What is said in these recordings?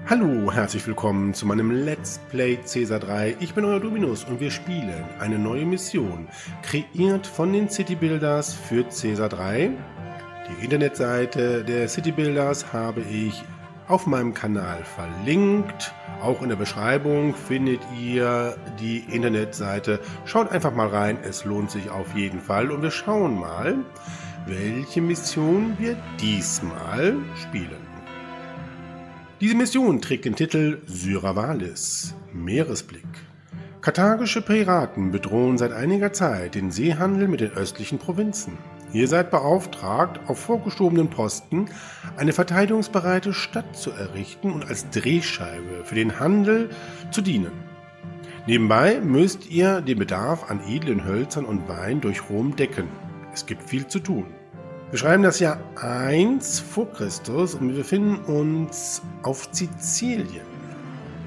Hallo, herzlich willkommen zu meinem Let's Play Caesar 3. Ich bin euer Dominus und wir spielen eine neue Mission, kreiert von den City Builders für Caesar 3. Die Internetseite der City Builders habe ich auf meinem Kanal verlinkt. Auch in der Beschreibung findet ihr die Internetseite. Schaut einfach mal rein, es lohnt sich auf jeden Fall. Und wir schauen mal, welche Mission wir diesmal spielen. Diese Mission trägt den Titel Syrawalis, Meeresblick. Karthagische Piraten bedrohen seit einiger Zeit den Seehandel mit den östlichen Provinzen. Ihr seid beauftragt, auf vorgeschobenen Posten eine verteidigungsbereite Stadt zu errichten und als Drehscheibe für den Handel zu dienen. Nebenbei müsst ihr den Bedarf an edlen Hölzern und Wein durch Rom decken. Es gibt viel zu tun. Wir schreiben das Jahr 1 vor Christus und wir befinden uns auf Sizilien.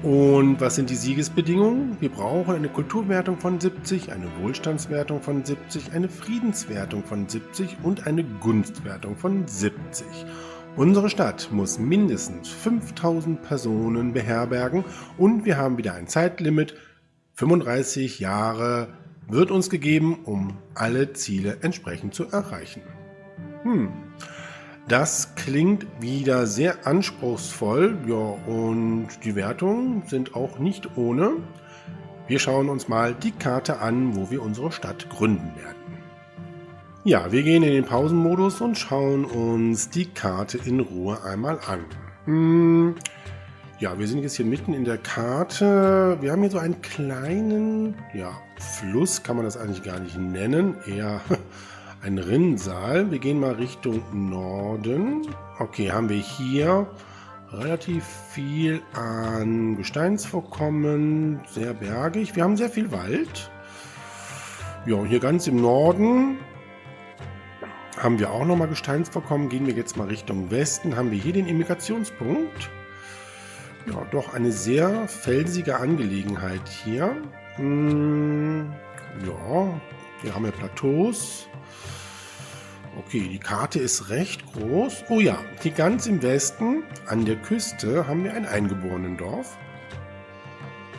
Und was sind die Siegesbedingungen? Wir brauchen eine Kulturwertung von 70, eine Wohlstandswertung von 70, eine Friedenswertung von 70 und eine Gunstwertung von 70. Unsere Stadt muss mindestens 5000 Personen beherbergen und wir haben wieder ein Zeitlimit. 35 Jahre wird uns gegeben, um alle Ziele entsprechend zu erreichen. Das klingt wieder sehr anspruchsvoll, ja, und die Wertungen sind auch nicht ohne. Wir schauen uns mal die Karte an, wo wir unsere Stadt gründen werden. Ja, wir gehen in den Pausenmodus und schauen uns die Karte in Ruhe einmal an. Ja, wir sind jetzt hier mitten in der Karte. Wir haben hier so einen kleinen, ja, Fluss kann man das eigentlich gar nicht nennen, eher ein Rinnsal. Wir gehen mal Richtung Norden. Okay, haben wir hier relativ viel an Gesteinsvorkommen, sehr bergig. Wir haben sehr viel Wald. Ja, und hier ganz im Norden haben wir auch nochmal Gesteinsvorkommen. Gehen wir jetzt mal Richtung Westen. Haben wir hier den Immigrationspunkt. Ja, doch eine sehr felsige Angelegenheit hier. Ja, hier haben wir Plateaus. Okay, die Karte ist recht groß. Oh ja, hier ganz im Westen, an der Küste, haben wir ein Eingeborenendorf.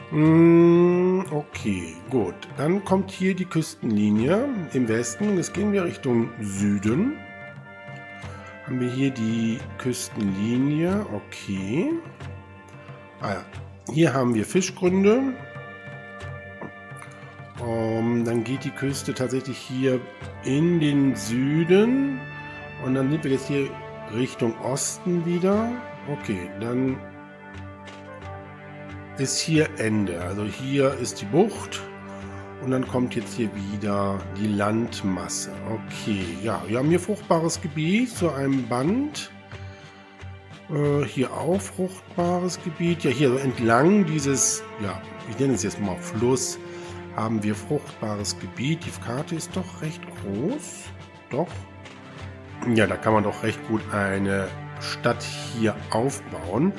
Okay, gut. Dann kommt hier die Küstenlinie im Westen. Jetzt gehen wir Richtung Süden. Haben wir hier die Küstenlinie. Okay. Ah ja, hier haben wir Fischgründe. Dann geht die Küste tatsächlich hier in den Süden und dann sind wir jetzt hier Richtung Osten wieder. Okay, dann ist hier Ende. Also hier ist die Bucht und dann kommt jetzt hier wieder die Landmasse. Okay, ja, wir haben hier fruchtbares Gebiet zu einem Band. Hier auch fruchtbares Gebiet. Ja, hier so entlang dieses, ja, ich nenne es jetzt mal Fluss, haben wir fruchtbares Gebiet. Die Karte ist doch recht groß. Doch. Ja, da kann man doch recht gut eine Stadt hier aufbauen.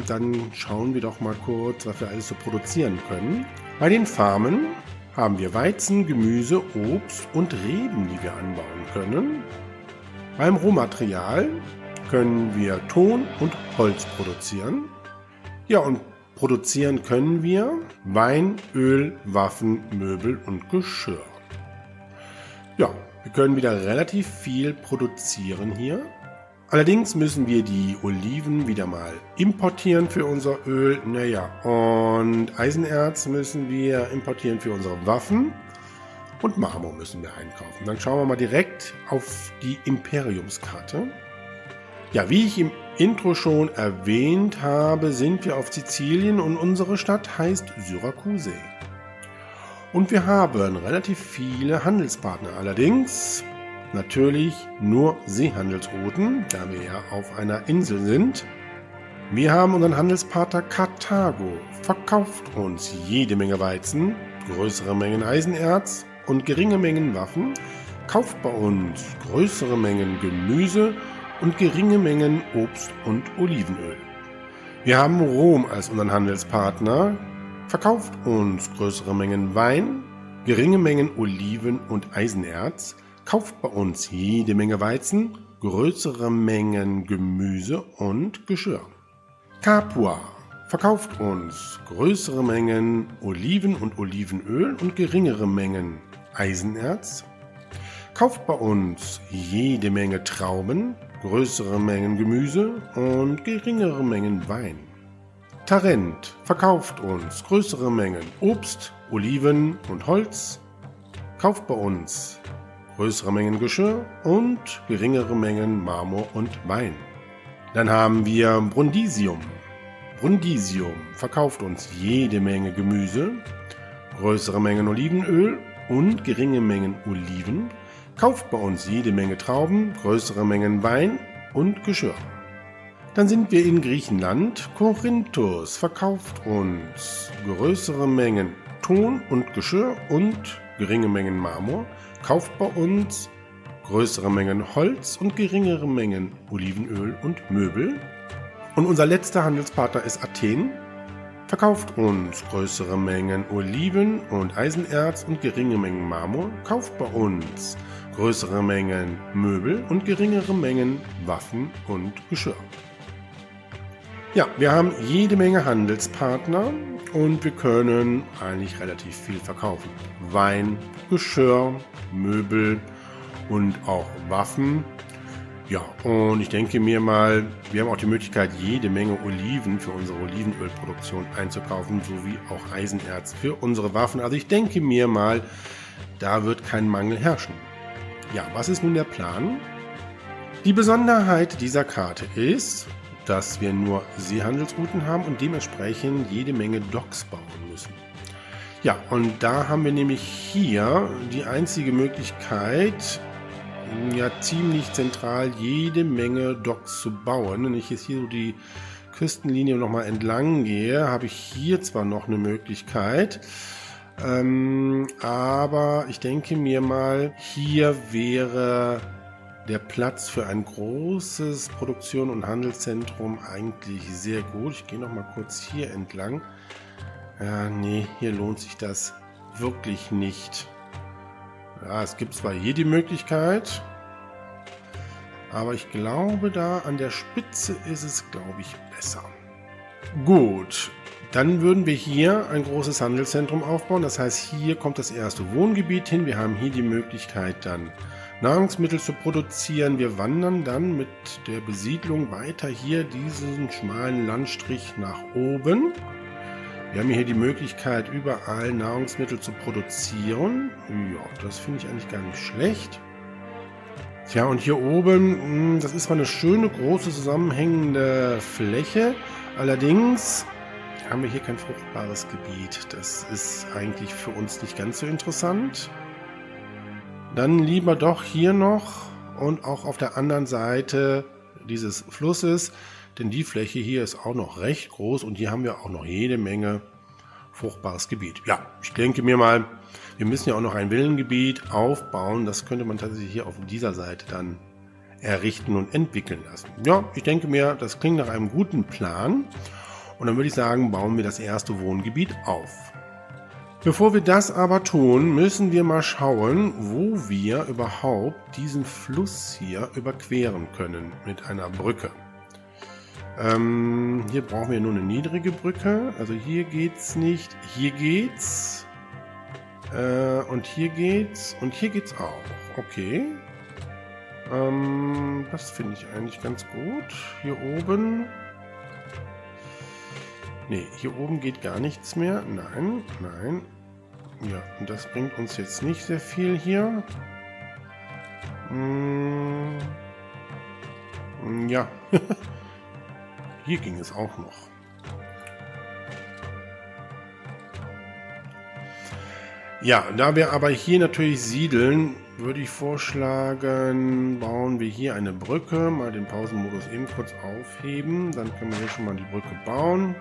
Dann schauen wir doch mal kurz, was wir alles so produzieren können. Bei den Farmen haben wir Weizen, Gemüse, Obst und Reben, die wir anbauen können. Beim Rohmaterial können wir Ton und Holz produzieren. Ja, und produzieren können wir Wein, Öl, Waffen, Möbel und Geschirr. Ja, wir können wieder relativ viel produzieren hier. Allerdings müssen wir die Oliven wieder mal importieren für unser Öl. Naja, und Eisenerz müssen wir importieren für unsere Waffen. Und Marmor müssen wir einkaufen. Dann schauen wir mal direkt auf die Imperiumskarte. Ja, wie ich im Intro schon erwähnt habe, sind wir auf Sizilien und unsere Stadt heißt Syrakusei. Und wir haben relativ viele Handelspartner, allerdings natürlich nur Seehandelsrouten, da wir ja auf einer Insel sind. Wir haben unseren Handelspartner Karthago, verkauft uns jede Menge Weizen, größere Mengen Eisenerz und geringe Mengen Waffen, kauft bei uns größere Mengen Gemüse und geringe Mengen Obst und Olivenöl. Wir haben Rom als unseren Handelspartner, verkauft uns größere Mengen Wein, geringe Mengen Oliven und Eisenerz, kauft bei uns jede Menge Weizen, größere Mengen Gemüse und Geschirr. Capua verkauft uns größere Mengen Oliven und Olivenöl und geringere Mengen Eisenerz. Kauft bei uns jede Menge Trauben, größere Mengen Gemüse und geringere Mengen Wein. Tarent verkauft uns größere Mengen Obst, Oliven und Holz. Kauft bei uns größere Mengen Geschirr und geringere Mengen Marmor und Wein. Dann haben wir Brundisium. Brundisium verkauft uns jede Menge Gemüse, größere Mengen Olivenöl und geringe Mengen Oliven. Kauft bei uns jede Menge Trauben, größere Mengen Wein und Geschirr. Dann sind wir in Griechenland. Corinthus verkauft uns größere Mengen Ton und Geschirr und geringe Mengen Marmor. Kauft bei uns größere Mengen Holz und geringere Mengen Olivenöl und Möbel. Und unser letzter Handelspartner ist Athen. Verkauft uns größere Mengen Oliven und Eisenerz und geringe Mengen Marmor. Kauft bei uns größere Mengen Möbel und geringere Mengen Waffen und Geschirr. Ja, wir haben jede Menge Handelspartner und wir können eigentlich relativ viel verkaufen. Wein, Geschirr, Möbel und auch Waffen. Ja, und ich denke mir mal, wir haben auch die Möglichkeit, jede Menge Oliven für unsere Olivenölproduktion einzukaufen, sowie auch Eisenerz für unsere Waffen. Also ich denke mir mal, da wird kein Mangel herrschen. Ja, was ist nun der Plan? Die Besonderheit dieser Karte ist, dass wir nur Seehandelsrouten haben und dementsprechend jede Menge Docks bauen müssen. Ja, und da haben wir nämlich hier die einzige Möglichkeit, ja ziemlich zentral jede Menge Docks zu bauen. Wenn ich jetzt hier so die Küstenlinie nochmal entlang gehe, habe ich hier zwar noch eine Möglichkeit, aber ich denke mir mal, hier wäre der Platz für ein großes Produktion- und Handelszentrum eigentlich sehr gut. Ich gehe noch mal kurz hier entlang. Ja, nee, hier lohnt sich das wirklich nicht. Ja, es gibt zwar hier die Möglichkeit, aber ich glaube, da an der Spitze ist es, glaube ich, besser. Gut, dann würden wir hier ein großes Handelszentrum aufbauen. Das heißt, hier kommt das erste Wohngebiet hin. Wir haben hier die Möglichkeit, dann Nahrungsmittel zu produzieren. Wir wandern dann mit der Besiedlung weiter hier diesen schmalen Landstrich nach oben. Wir haben hier die Möglichkeit, überall Nahrungsmittel zu produzieren. Ja, das finde ich eigentlich gar nicht schlecht. Tja, und hier oben, das ist zwar eine schöne, große, zusammenhängende Fläche. Allerdings haben wir hier kein fruchtbares Gebiet. Das ist eigentlich für uns nicht ganz so interessant. Dann lieber doch hier noch und auch auf der anderen Seite dieses Flusses, denn die Fläche hier ist auch noch recht groß und hier haben wir auch noch jede Menge fruchtbares Gebiet. Ja, ich denke mir mal, wir müssen ja auch noch ein Villengebiet aufbauen. Das könnte man tatsächlich hier auf dieser Seite dann errichten und entwickeln lassen. Ja, ich denke mir, das klingt nach einem guten Plan und dann würde ich sagen, bauen wir das erste Wohngebiet auf. Bevor wir das aber tun, müssen wir mal schauen, wo wir überhaupt diesen Fluss hier überqueren können mit einer Brücke. Hier brauchen wir nur eine niedrige Brücke, also hier geht's nicht, hier geht's und hier geht's und hier geht's auch, okay. Das finde ich eigentlich ganz gut. Hier oben, nee, hier oben geht gar nichts mehr, nein, nein. Ja, und das bringt uns jetzt nicht sehr viel hier. Ja, hier ging es auch noch. Ja, da wir aber hier natürlich siedeln, würde ich vorschlagen, bauen wir hier eine Brücke. Mal den Pausenmodus eben kurz aufheben. Dann können wir hier schon mal die Brücke bauen.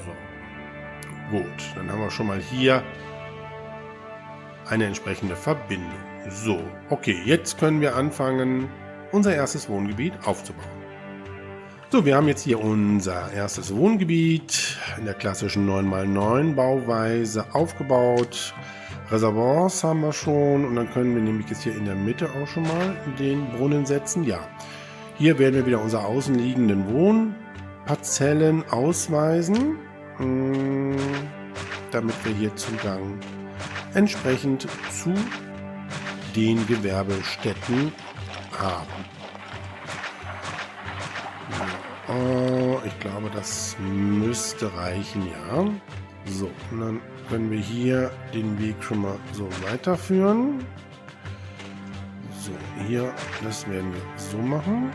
So, gut, dann haben wir schon mal hier eine entsprechende Verbindung. So, okay, jetzt können wir anfangen, unser erstes Wohngebiet aufzubauen. So, wir haben jetzt hier unser erstes Wohngebiet in der klassischen 9×9 Bauweise aufgebaut. Reservoirs haben wir schon und dann können wir nämlich jetzt hier in der Mitte auch schon mal den Brunnen setzen. Ja, hier werden wir wieder unsere außenliegenden Wohnparzellen ausweisen, damit wir hier Zugang entsprechend zu den Gewerbestätten haben. Ich glaube, das müsste reichen, ja. So, und dann können wir hier den Weg schon mal so weiterführen. So, hier, das werden wir so machen.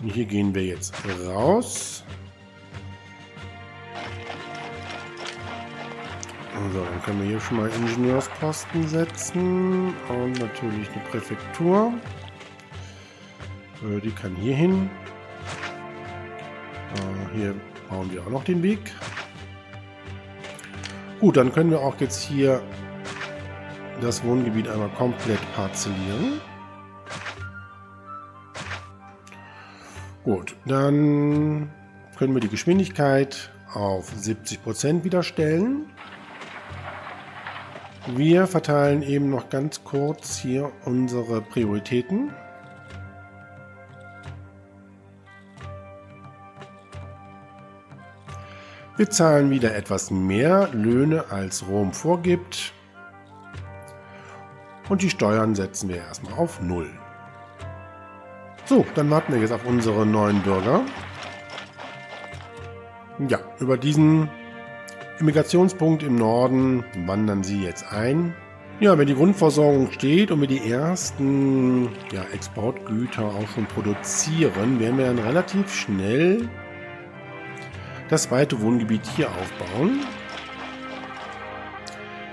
Und hier gehen wir jetzt raus. So, dann können wir hier schon mal Ingenieursposten setzen und natürlich eine Präfektur. Die kann hier hin. Hier bauen wir auch noch den Weg. Gut, dann können wir auch jetzt hier das Wohngebiet einmal komplett parzellieren. Gut, dann können wir die Geschwindigkeit auf 70% wieder stellen. Wir verteilen eben noch ganz kurz hier unsere Prioritäten. Wir zahlen wieder etwas mehr Löhne, als Rom vorgibt. Und die Steuern setzen wir erstmal auf 0. So, dann warten wir jetzt auf unsere neuen Bürger. Ja, über diesen Immigrationspunkt im Norden wandern sie jetzt ein. Ja, wenn die Grundversorgung steht und wir die ersten Exportgüter auch schon produzieren, werden wir dann relativ schnell das zweite Wohngebiet hier aufbauen,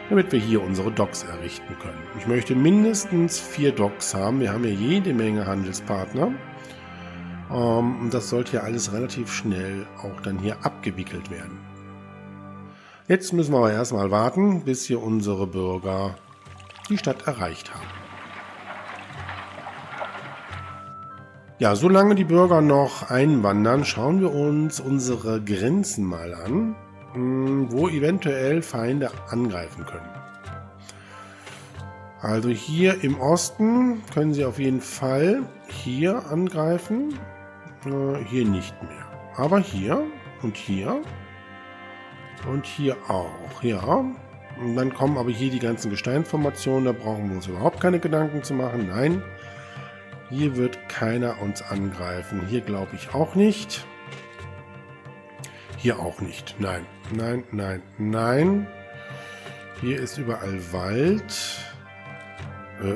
damit wir hier unsere Docks errichten können. Ich möchte mindestens 4 Docks haben. Wir haben ja jede Menge Handelspartner. Und das sollte ja alles relativ schnell auch dann hier abgewickelt werden. Jetzt müssen wir aber erstmal warten, bis hier unsere Bürger die Stadt erreicht haben. Ja, solange die Bürger noch einwandern, schauen wir uns unsere Grenzen mal an, wo eventuell Feinde angreifen können. Also hier im Osten können sie auf jeden Fall hier angreifen, hier nicht mehr. Aber hier und hier und hier auch, ja. Und dann kommen aber hier die ganzen Gesteinsformationen, da brauchen wir uns überhaupt keine Gedanken zu machen, nein. Hier wird keiner uns angreifen. Hier glaube ich auch nicht. Hier auch nicht. Nein, nein, nein, nein. Hier ist überall Wald.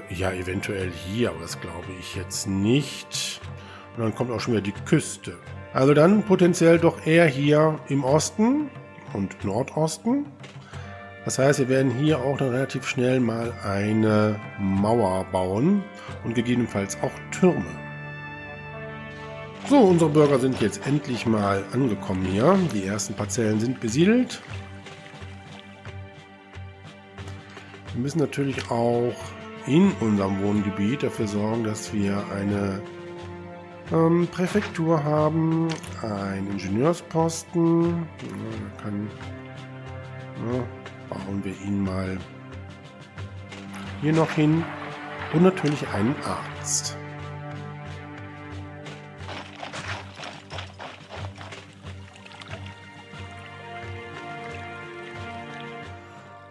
Ja, eventuell hier, aber das glaube ich jetzt nicht. Und dann kommt auch schon wieder die Küste. Also dann potenziell doch eher hier im Osten und Nordosten. Das heißt, wir werden hier auch dann relativ schnell mal eine Mauer bauen und gegebenenfalls auch Türme. So, unsere Bürger sind jetzt endlich mal angekommen hier. Die ersten Parzellen sind besiedelt. Wir müssen natürlich auch in unserem Wohngebiet dafür sorgen, dass wir eine Präfektur haben, einen Ingenieursposten. Bauen wir ihn mal hier noch hin und natürlich einen Arzt.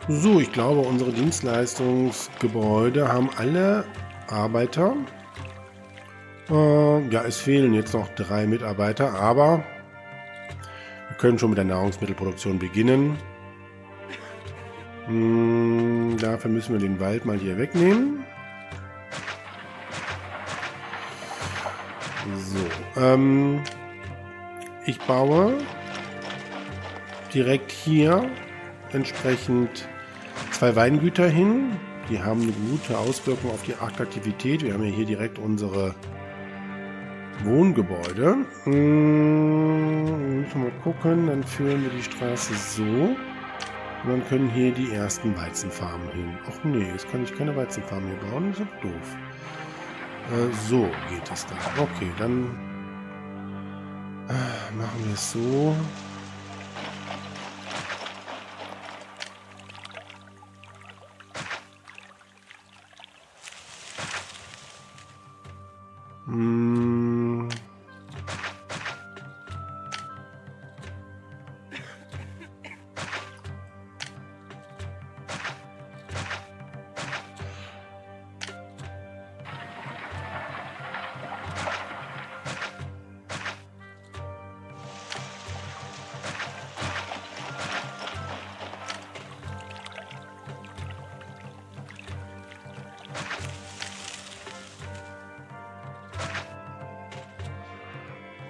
So, ich glaube, unsere Dienstleistungsgebäude haben alle Arbeiter. Ja, es fehlen jetzt noch 3 Mitarbeiter, aber wir können schon mit der Nahrungsmittelproduktion beginnen. Dafür müssen wir den Wald mal hier wegnehmen. So, ich baue direkt hier entsprechend 2 Weingüter hin. Die haben eine gute Auswirkung auf die Attraktivität. Wir haben ja hier direkt unsere Wohngebäude. Müssen wir mal gucken, dann führen wir die Straße so. Und dann können hier die ersten Weizenfarmen hin. Ach nee, jetzt kann ich keine Weizenfarmen hier bauen, das ist doch doof. So geht es da. Okay, dann machen wir es so.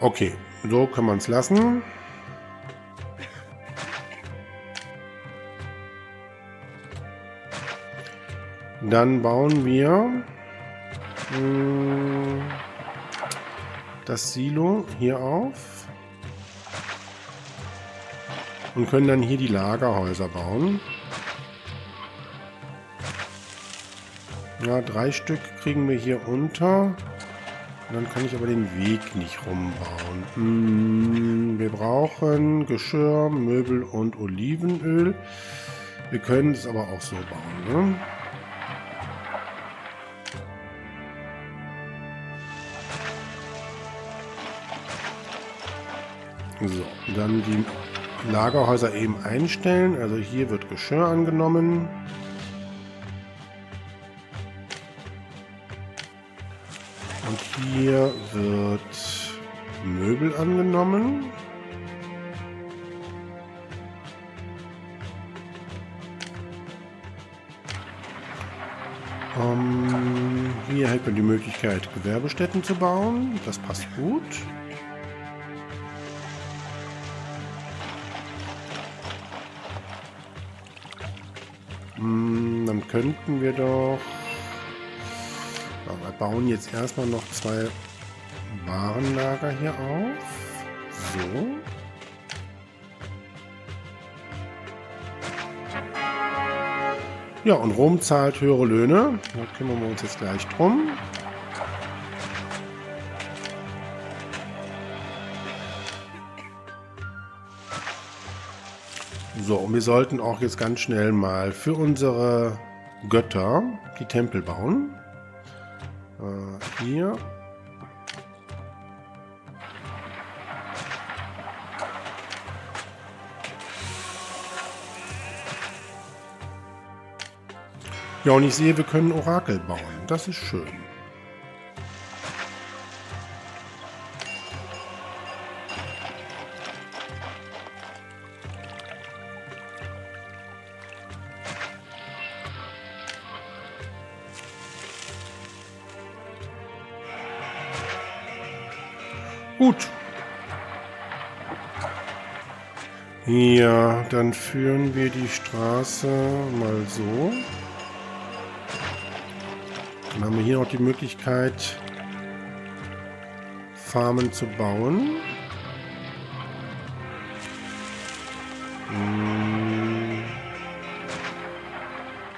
Okay, so kann man es lassen. Dann bauen wir das Silo hier auf und können dann hier die Lagerhäuser bauen. Ja, 3 Stück kriegen wir hier unter. Dann kann ich aber den Weg nicht rumbauen. Wir brauchen Geschirr, Möbel und Olivenöl. Wir können es aber auch so bauen, ne? So, dann die Lagerhäuser eben einstellen. Also hier wird Geschirr angenommen. Und hier wird Möbel angenommen. Hier hätten wir die Möglichkeit, Gewerbestätten zu bauen. Das passt gut. Dann könnten wir doch... Wir bauen jetzt erstmal noch 2 Warenlager hier auf. So. Ja, und Rom zahlt höhere Löhne. Da kümmern wir uns jetzt gleich drum. So, und wir sollten auch jetzt ganz schnell mal für unsere Götter die Tempel bauen. Hier. Ja, und ich sehe, wir können Orakel bauen. Das ist schön. Gut. Ja, dann führen wir die Straße mal so. Dann haben wir hier noch die Möglichkeit, Farmen zu bauen.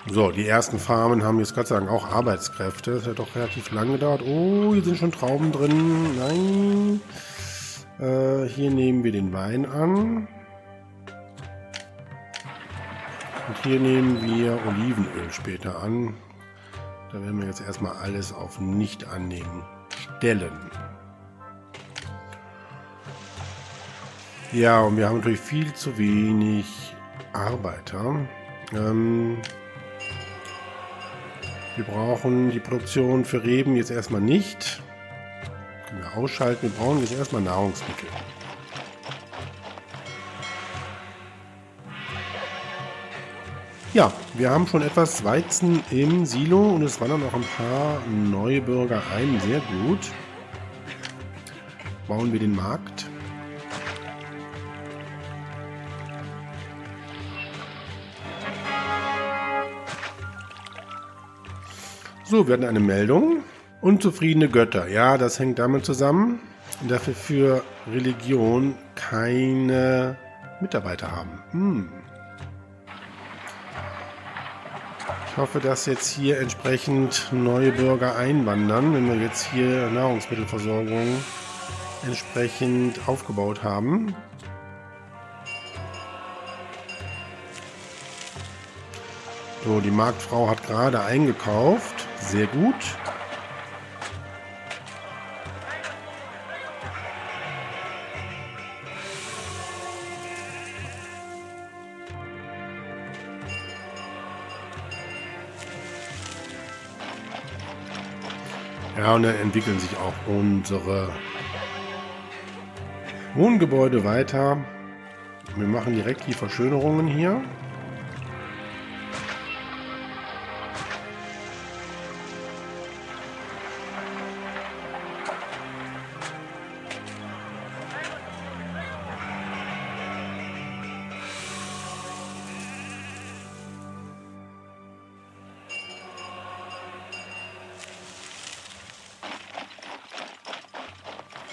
So, die ersten Farmen haben jetzt Gott sei Dank auch Arbeitskräfte. Das hat doch relativ lang gedauert. Oh, hier sind schon Trauben drin. Nein. Hier nehmen wir den Wein an. Und hier nehmen wir Olivenöl später an. Da werden wir jetzt erstmal alles auf nicht annehmen stellen. Ja, und wir haben natürlich viel zu wenig Arbeiter. Wir brauchen die Produktion für Reben jetzt erstmal nicht. Können wir ausschalten. Wir brauchen jetzt erstmal Nahrungsmittel. Ja, wir haben schon etwas Weizen im Silo und es wandern auch ein paar neue Bürger ein. Sehr gut. Bauen wir den Markt. So, wir hatten eine Meldung. Unzufriedene Götter. Ja, das hängt damit zusammen, dass wir für Religion keine Mitarbeiter haben. Ich hoffe, dass jetzt hier entsprechend neue Bürger einwandern, wenn wir jetzt hier Nahrungsmittelversorgung entsprechend aufgebaut haben. So, die Marktfrau hat gerade eingekauft. Sehr gut. Ja, und dann entwickeln sich auch unsere Wohngebäude weiter. Wir machen direkt die Verschönerungen hier.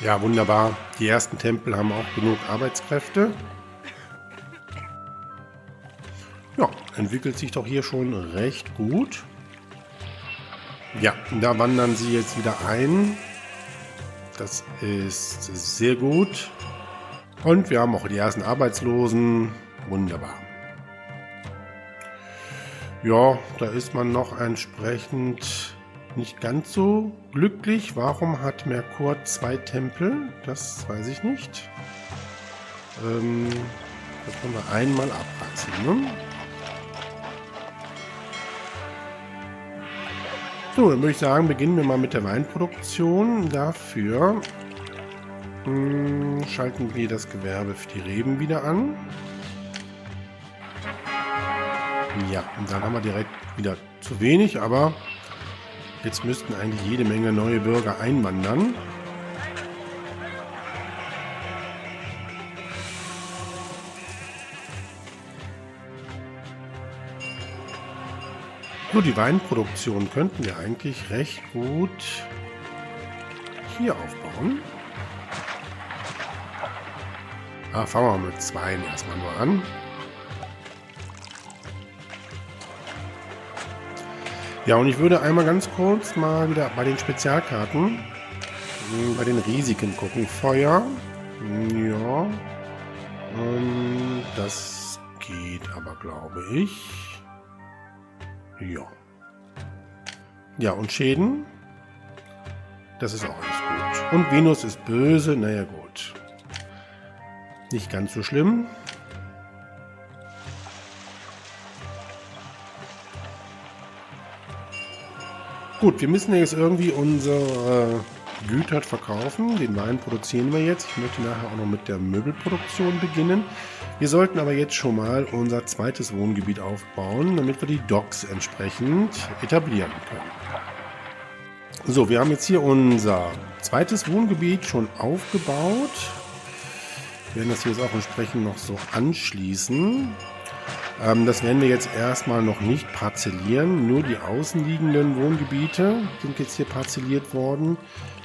Ja, wunderbar. Die ersten Tempel haben auch genug Arbeitskräfte. Ja, entwickelt sich doch hier schon recht gut. Ja, da wandern sie jetzt wieder ein. Das ist sehr gut. Und wir haben auch die ersten Arbeitslosen. Wunderbar. Ja, da ist man noch entsprechend nicht ganz so glücklich. Warum hat Merkur 2 Tempel? Das weiß ich nicht. Das können wir einmal abreißen, ne? So, dann würde ich sagen, beginnen wir mal mit der Weinproduktion. Dafür schalten wir das Gewerbe für die Reben wieder an. Ja, und dann haben wir direkt wieder zu wenig, aber jetzt müssten eigentlich jede Menge neue Bürger einwandern. So, die Weinproduktion könnten wir eigentlich recht gut hier aufbauen. Fangen wir mit 2 erstmal nur an. Ja, und ich würde einmal ganz kurz mal wieder bei den Spezialkarten, bei den Risiken gucken. Feuer, ja, das geht aber, glaube ich. Ja. Ja, und Schäden, das ist auch alles gut. Und Venus ist böse, naja gut. Nicht ganz so schlimm. Gut, wir müssen jetzt irgendwie unsere Güter verkaufen. Den Wein produzieren wir jetzt. Ich möchte nachher auch noch mit der Möbelproduktion beginnen. Wir sollten aber jetzt schon mal unser zweites Wohngebiet aufbauen, damit wir die Docks entsprechend etablieren können. So, wir haben jetzt hier unser zweites Wohngebiet schon aufgebaut. Wir werden das hier jetzt auch entsprechend noch so anschließen. Das werden wir jetzt erstmal noch nicht parzellieren. Nur die außenliegenden Wohngebiete sind jetzt hier parzelliert worden.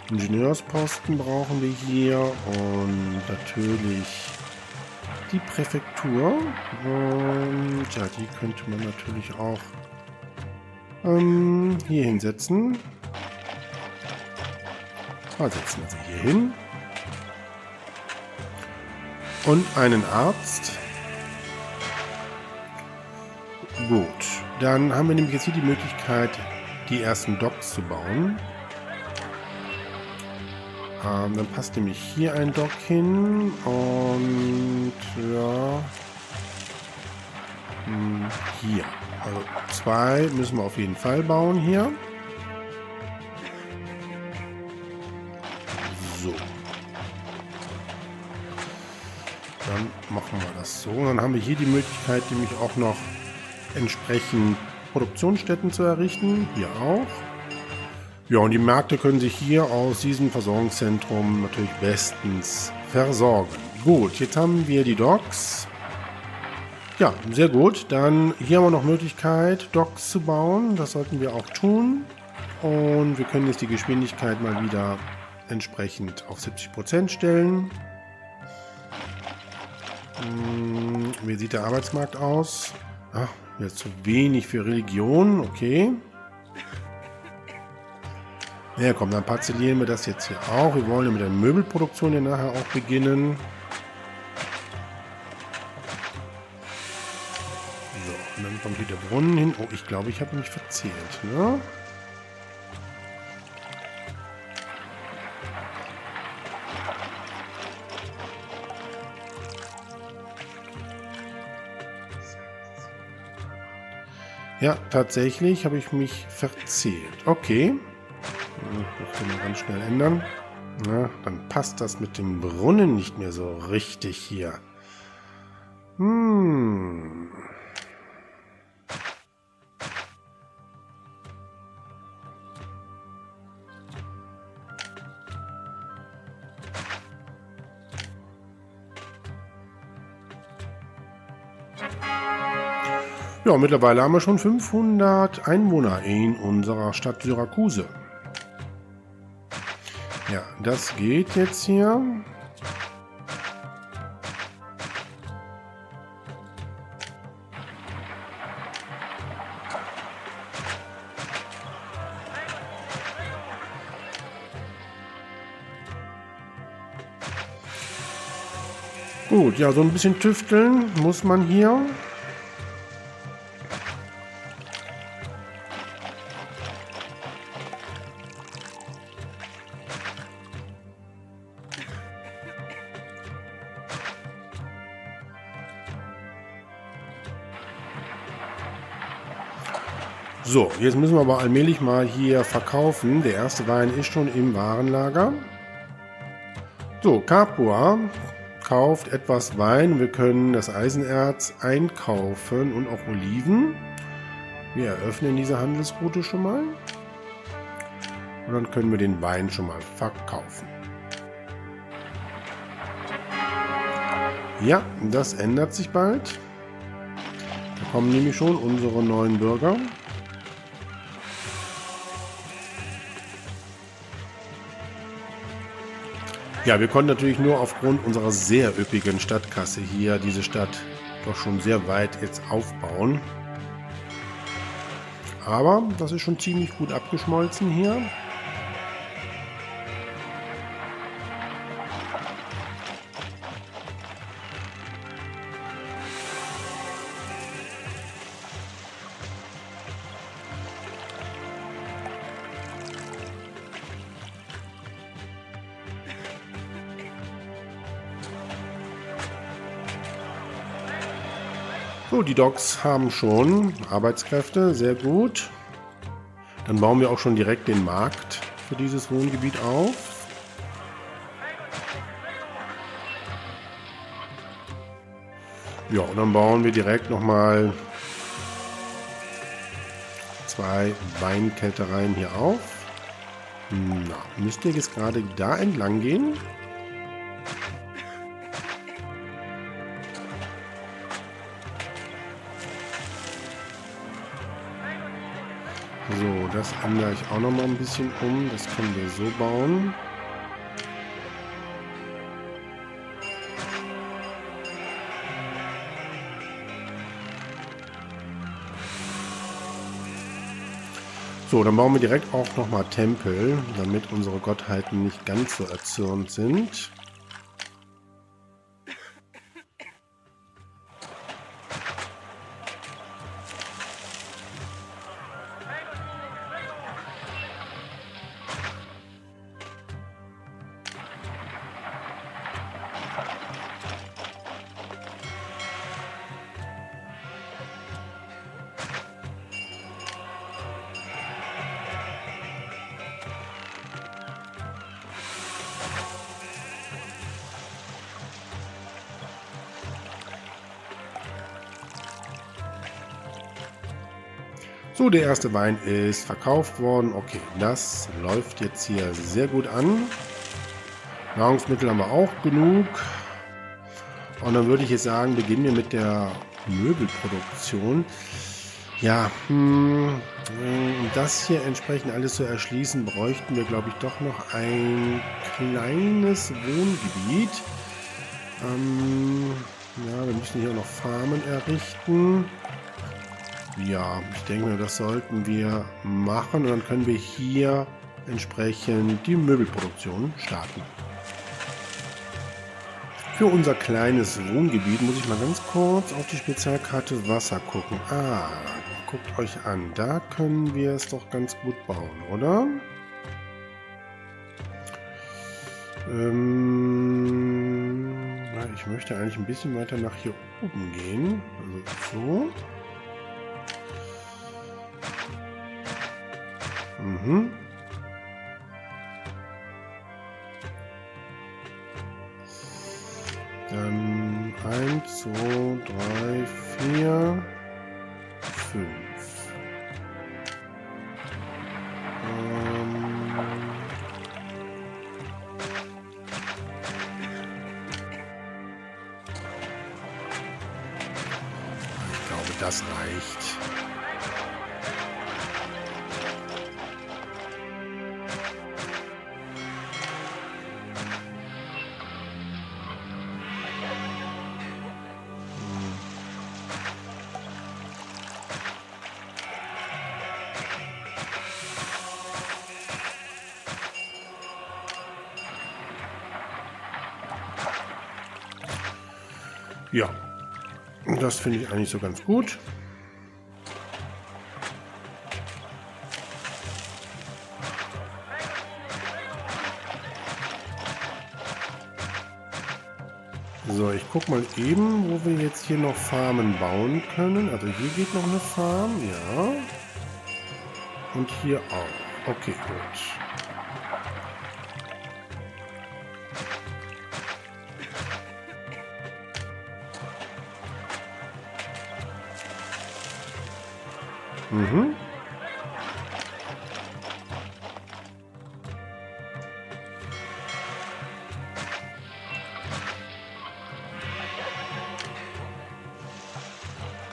Ingenieursposten brauchen wir hier und natürlich die Präfektur. Und ja, die könnte man natürlich auch hier hinsetzen. Setzen wir sie hier hin. Und einen Arzt. Gut, dann haben wir nämlich jetzt hier die Möglichkeit, die ersten Docks zu bauen. Dann passt nämlich hier ein Dock hin und ja, hier. Also 2 müssen wir auf jeden Fall bauen hier. So. Dann machen wir das so. Dann haben wir hier die Möglichkeit, nämlich auch noch entsprechend Produktionsstätten zu errichten. Hier auch. Ja, und die Märkte können sich hier aus diesem Versorgungszentrum natürlich bestens versorgen. Gut, jetzt haben wir die Docks. Ja, sehr gut. Dann hier haben wir noch Möglichkeit, Docks zu bauen. Das sollten wir auch tun. Und wir können jetzt die Geschwindigkeit mal wieder entsprechend auf 70% stellen. Wie sieht der Arbeitsmarkt aus? Ach, jetzt zu wenig für Religion, okay. Ja, komm, dann parzellieren wir das jetzt hier auch. Wir wollen ja mit der Möbelproduktion ja nachher auch beginnen. So, und dann kommt hier der Brunnen hin. Oh, ich glaube, ich habe mich verzählt, ne? Ja, tatsächlich habe ich mich verzählt. Okay. Das können wir ganz schnell ändern. Na, dann passt das mit dem Brunnen nicht mehr so richtig hier. Ja, mittlerweile haben wir schon 500 Einwohner in unserer Stadt Syrakuse. Ja, das geht jetzt hier. Gut, ja, so ein bisschen tüfteln muss man hier. So, jetzt müssen wir aber allmählich mal hier verkaufen. Der erste Wein ist schon im Warenlager. So, Capua kauft etwas Wein. Wir können das Eisenerz einkaufen und auch Oliven. Wir eröffnen diese Handelsroute schon mal. Und dann können wir den Wein schon mal verkaufen. Ja, das ändert sich bald. Da kommen nämlich schon unsere neuen Bürger. Ja, wir konnten natürlich nur aufgrund unserer sehr üppigen Stadtkasse hier diese Stadt doch schon sehr weit jetzt aufbauen. Aber das ist schon ziemlich gut abgeschmolzen hier. So, die Docks haben schon Arbeitskräfte, sehr gut. Dann bauen wir auch schon direkt den Markt für dieses Wohngebiet auf. Ja, und dann bauen wir direkt nochmal 2 Weinkältereien hier auf. Na, müsst ihr jetzt gerade da entlang gehen? So, das ändere ich auch noch mal ein bisschen um. Das können wir so bauen. So, dann bauen wir direkt auch noch mal Tempel, damit unsere Gottheiten nicht ganz so erzürnt sind. So, der erste Wein ist verkauft worden. Okay, das läuft jetzt hier sehr gut an. Nahrungsmittel haben wir auch genug. Und dann würde ich jetzt sagen, beginnen wir mit der Möbelproduktion. Ja, um das hier entsprechend alles zu erschließen, bräuchten wir, glaube ich, doch noch ein kleines Wohngebiet. Ja, wir müssen hier noch Farmen errichten. Ja, ich denke mir, das sollten wir machen und dann können wir hier entsprechend die Möbelproduktion starten. Für unser kleines Wohngebiet muss ich mal ganz kurz auf die Spezialkarte Wasser gucken. Ah, guckt euch an, da können wir es doch ganz gut bauen, oder? Ich möchte eigentlich ein bisschen weiter nach hier oben gehen. Also so. Dann 1, 2, 3, 4, 5. Ich glaube, das reicht. Ja, das finde ich eigentlich so ganz gut. So, ich gucke mal eben, wo wir jetzt hier noch Farmen bauen können. Also hier geht noch eine Farm, ja. Und hier auch. Okay, gut. Mhm.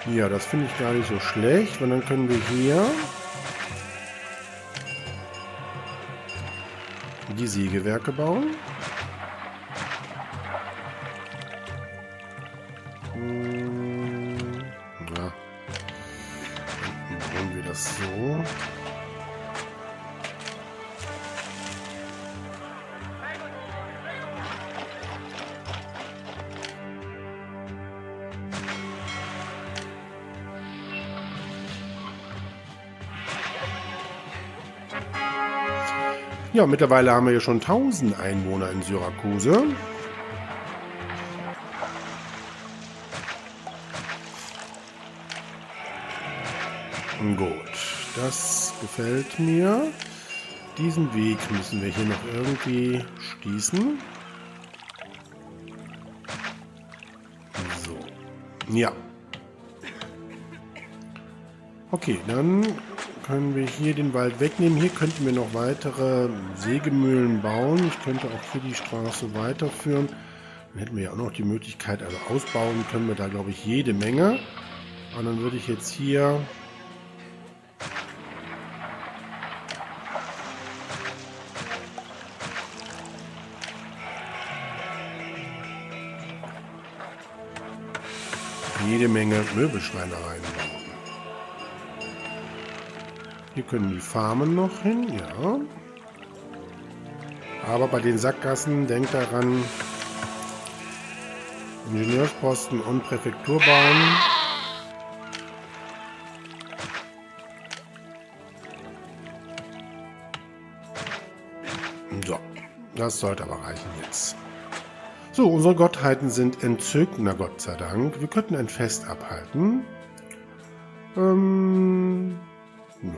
Ja, das finde ich gar nicht so schlecht, weil dann können wir hier die Sägewerke bauen. Ja, dann bauen wir das so. Ja, mittlerweile haben wir ja schon 1000 Einwohner in Syrakuse. Gut, das gefällt mir. Diesen Weg müssen wir hier noch irgendwie schließen. So, ja. Okay, dann können wir hier den Wald wegnehmen. Hier könnten wir noch weitere Sägemühlen bauen. Ich könnte auch hier die Straße weiterführen. Dann hätten wir ja auch noch die Möglichkeit, also ausbauen können wir da, glaube ich, jede Menge. Und dann würde ich jetzt hier jede Menge Möbelschreinereien bauen. Hier können die Farmen noch hin, ja. Aber bei den Sackgassen, denkt daran, Ingenieursposten und Präfektur bauen. So, das sollte aber reichen jetzt. So, unsere Gottheiten sind entzückt, na Gott sei Dank. Wir könnten ein Fest abhalten. Ja.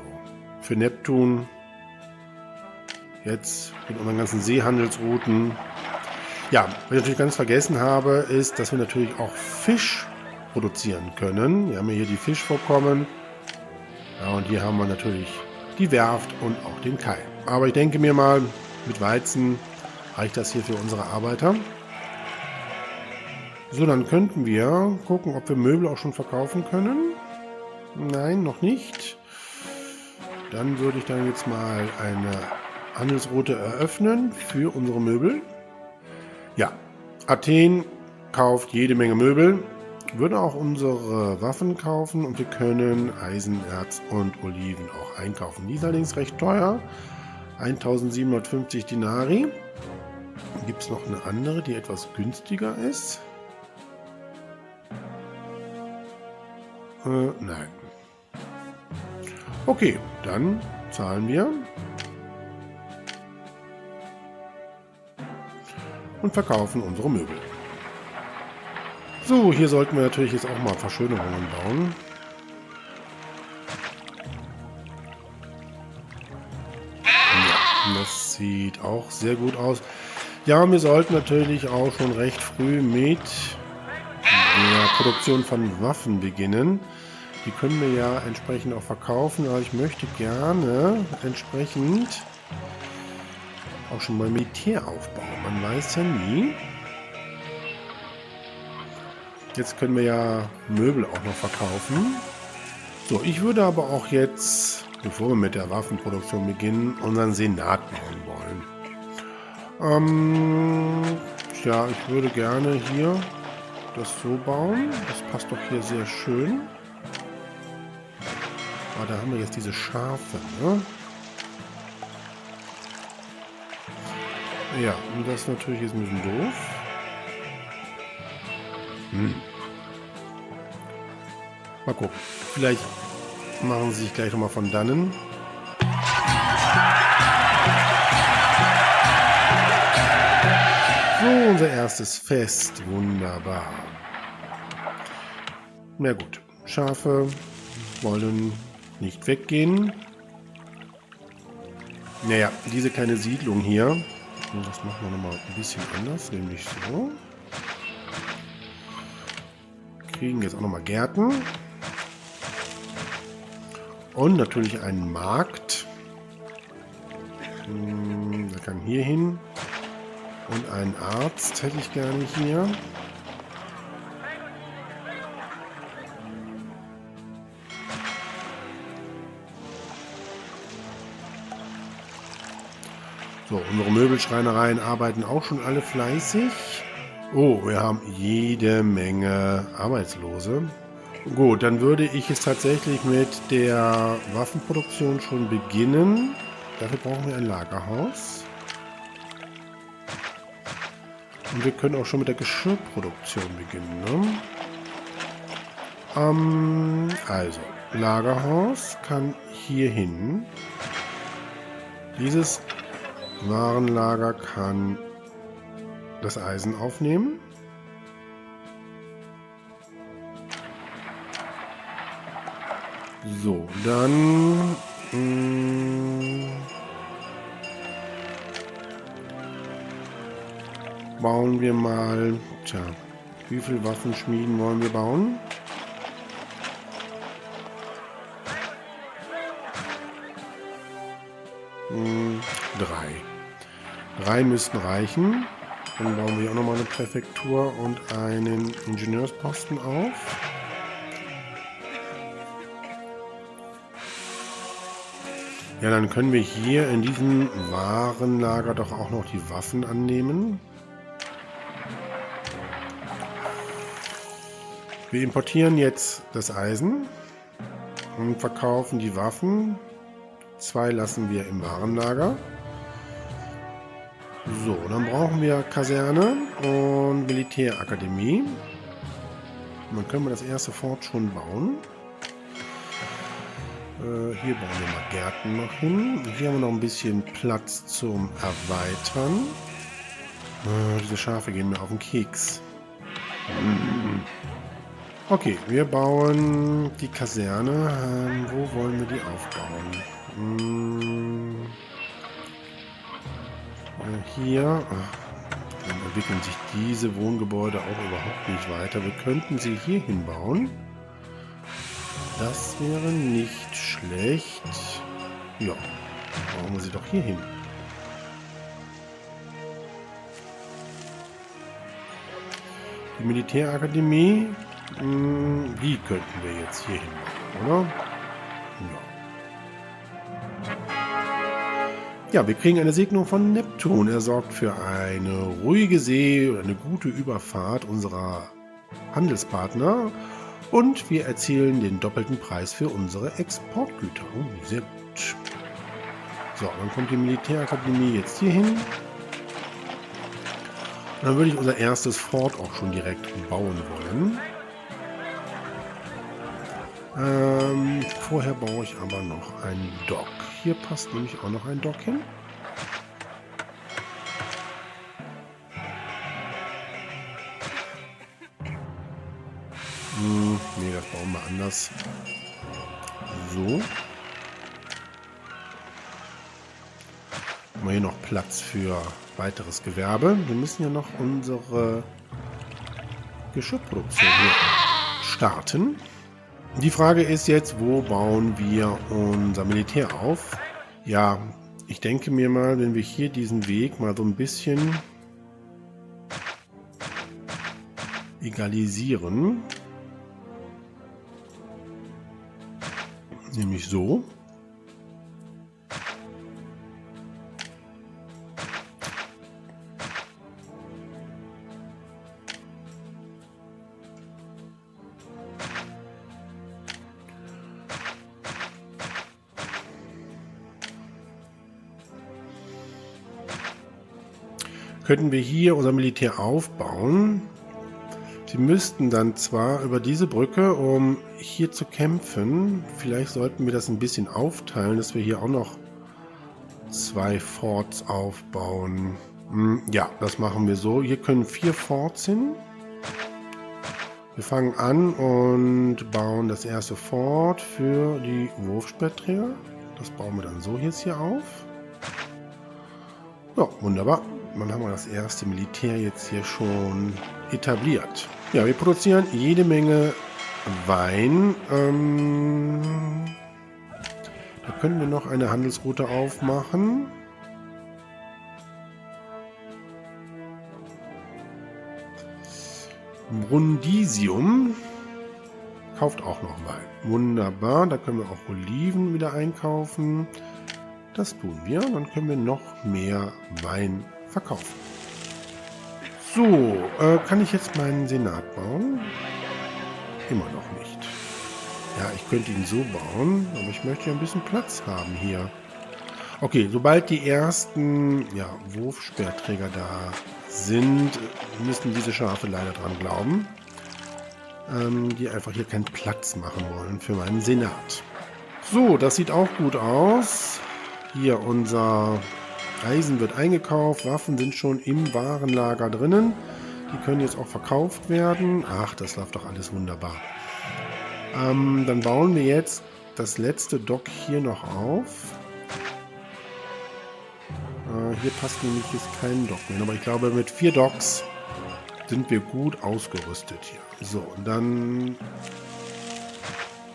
Für Neptun. Jetzt mit unseren ganzen Seehandelsrouten. Ja, was ich natürlich ganz vergessen habe, ist, dass wir natürlich auch Fisch produzieren können. Wir haben ja hier die Fischvorkommen. Ja, und hier haben wir natürlich die Werft und auch den Kai. Aber ich denke mir mal, mit Weizen reicht das hier für unsere Arbeiter. So, dann könnten wir gucken, ob wir Möbel auch schon verkaufen können. Nein, noch nicht. Dann würde ich dann jetzt mal eine Handelsroute eröffnen für unsere Möbel. Ja, Athen kauft jede Menge Möbel, würde auch unsere Waffen kaufen und wir können Eisen, Erz und Oliven auch einkaufen. Die ist allerdings recht teuer, 1750 Dinari. Gibt es noch eine andere, die etwas günstiger ist? Nein. Okay, dann zahlen wir und verkaufen unsere Möbel. So, hier sollten wir natürlich jetzt auch mal Verschönerungen bauen. Ja, das sieht auch sehr gut aus. Ja, wir sollten natürlich auch schon recht früh mit der Produktion von Waffen beginnen. Die können wir ja entsprechend auch verkaufen, aber ich möchte gerne entsprechend auch schon mal Militär aufbauen. Man weiß ja nie. Jetzt können wir ja Möbel auch noch verkaufen. So, ich würde aber auch jetzt, bevor wir mit der Waffenproduktion beginnen, unseren Senat bauen wollen. Ja, ich würde gerne hier das so bauen. Das passt doch hier sehr schön. Aber da haben wir jetzt diese Schafe, ne? Ja, und das ist natürlich jetzt ein bisschen doof. Mal gucken. Vielleicht machen sie sich gleich nochmal von dannen. So, unser erstes Fest. Wunderbar. Na gut. Schafe wollen nicht weggehen. Naja, diese kleine Siedlung hier. Das machen wir nochmal ein bisschen anders, nämlich so. Kriegen jetzt auch nochmal Gärten. Und natürlich einen Markt. Der kann hier hin. Und einen Arzt hätte ich gerne hier. So, unsere Möbelschreinereien arbeiten auch schon alle fleißig. Oh, wir haben jede Menge Arbeitslose. Gut, dann würde ich es tatsächlich mit der Waffenproduktion schon beginnen. Dafür brauchen wir ein Lagerhaus. Und wir können auch schon mit der Geschirrproduktion beginnen. Ne? Also, Lagerhaus kann hier hin. Dieses Warenlager kann das Eisen aufnehmen. So, dann bauen wir mal, tja, wie viele Waffenschmieden wollen wir bauen? Drei müssten reichen. Dann bauen wir auch nochmal eine Präfektur und einen Ingenieursposten auf. Ja, dann können wir hier in diesem Warenlager doch auch noch die Waffen annehmen. Wir importieren jetzt das Eisen und verkaufen die Waffen. 2 lassen wir im Warenlager. So, dann brauchen wir Kaserne und Militärakademie. Und dann können wir das erste Fort schon bauen. Hier bauen wir mal Gärten noch hin. Hier haben wir noch ein bisschen Platz zum Erweitern. Diese Schafe gehen mir auf den Keks. Okay, wir bauen die Kaserne. Wo wollen wir die aufbauen? Hier. Dann entwickeln sich diese Wohngebäude auch überhaupt nicht weiter. Wir könnten sie hier hinbauen. Das wäre nicht schlecht. Ja, bauen wir sie doch hier hin. Die Militärakademie, die könnten wir jetzt hier hinbauen, oder? Ja. Ja, wir kriegen eine Segnung von Neptun. Er sorgt für eine ruhige See oder eine gute Überfahrt unserer Handelspartner. Und wir erzielen den doppelten Preis für unsere Exportgüter. Oh, sehr gut. So, dann kommt die Militärakademie jetzt hier hin. Und dann würde ich unser erstes Fort auch schon direkt bauen wollen. Vorher baue ich aber noch einen Dock. Hier passt nämlich auch noch ein Dock hin. Nee, das bauen wir anders. So. Haben wir hier noch Platz für weiteres Gewerbe. Wir müssen ja noch unsere Geschirrproduktion hier starten. Die Frage ist jetzt, wo bauen wir unser Militär auf? Ja, ich denke mir mal, wenn wir hier diesen Weg mal so ein bisschen egalisieren, nämlich so. Könnten wir hier unser Militär aufbauen. Die müssten dann zwar über diese Brücke, um hier zu kämpfen. Vielleicht sollten wir das ein bisschen aufteilen, dass wir hier auch noch 2 Forts aufbauen. Ja, das machen wir so. Hier können 4 Forts hin. Wir fangen an und bauen das erste Fort für die Wurfspeerträger. Das bauen wir dann so jetzt hier auf. Ja, wunderbar. Dann haben wir das erste Militär jetzt hier schon etabliert. Ja, wir produzieren jede Menge Wein. Da können wir noch eine Handelsroute aufmachen. Brundisium kauft auch noch Wein. Wunderbar, da können wir auch Oliven wieder einkaufen. Das tun wir, dann können wir noch mehr Wein verkaufen. So, kann ich jetzt meinen Senat bauen? Immer noch nicht. Ja, ich könnte ihn so bauen, aber ich möchte ja ein bisschen Platz haben hier. Okay, sobald die ersten Wurfspeerträger da sind, müssen diese Schafe leider dran glauben, die einfach hier keinen Platz machen wollen für meinen Senat. So, das sieht auch gut aus. Hier unser Eisen wird eingekauft, Waffen sind schon im Warenlager drinnen. Die können jetzt auch verkauft werden. Ach, das läuft doch alles wunderbar. Dann bauen wir jetzt das letzte Dock hier noch auf. Hier passt nämlich jetzt kein Dock mehr, aber ich glaube mit 4 Docks sind wir gut ausgerüstet hier. So, und dann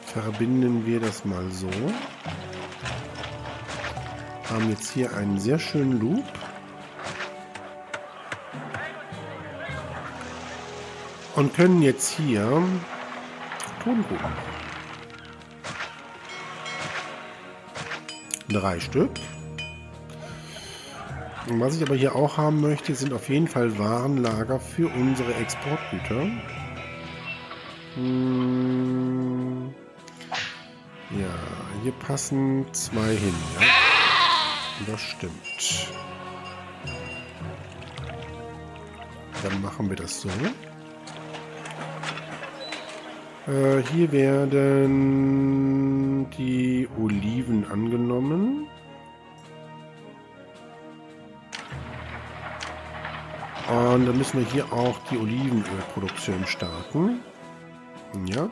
verbinden wir das mal so. Haben jetzt hier einen sehr schönen Loop. Und können jetzt hier Tongruben bauen. 3 Stück. Und was ich aber hier auch haben möchte, sind auf jeden Fall Warenlager für unsere Exportgüter. Ja, hier passen 2 hin, ja. Das stimmt. Dann machen wir das so. Hier werden die Oliven angenommen. Und dann müssen wir hier auch die Olivenölproduktion starten. Ja.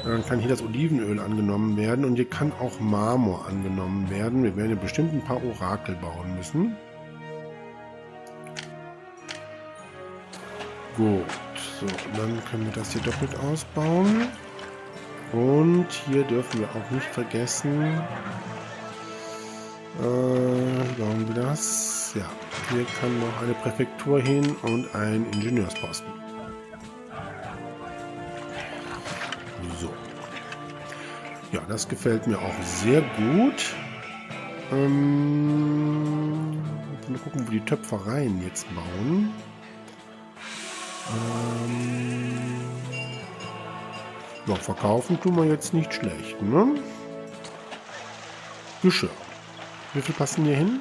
Dann kann hier das Olivenöl angenommen werden und hier kann auch Marmor angenommen werden. Wir werden bestimmt ein paar Orakel bauen müssen. Gut, so, dann können wir das hier doppelt ausbauen. Und hier dürfen wir auch nicht vergessen, wie bauen wir das? Ja, hier kann noch eine Präfektur hin und ein Ingenieursposten. So. Ja, das gefällt mir auch sehr gut. Mal gucken, wo die Töpfereien jetzt bauen. Ja, verkaufen tun wir jetzt nicht schlecht, ne? Geschirr. Wie viel passen hier hin?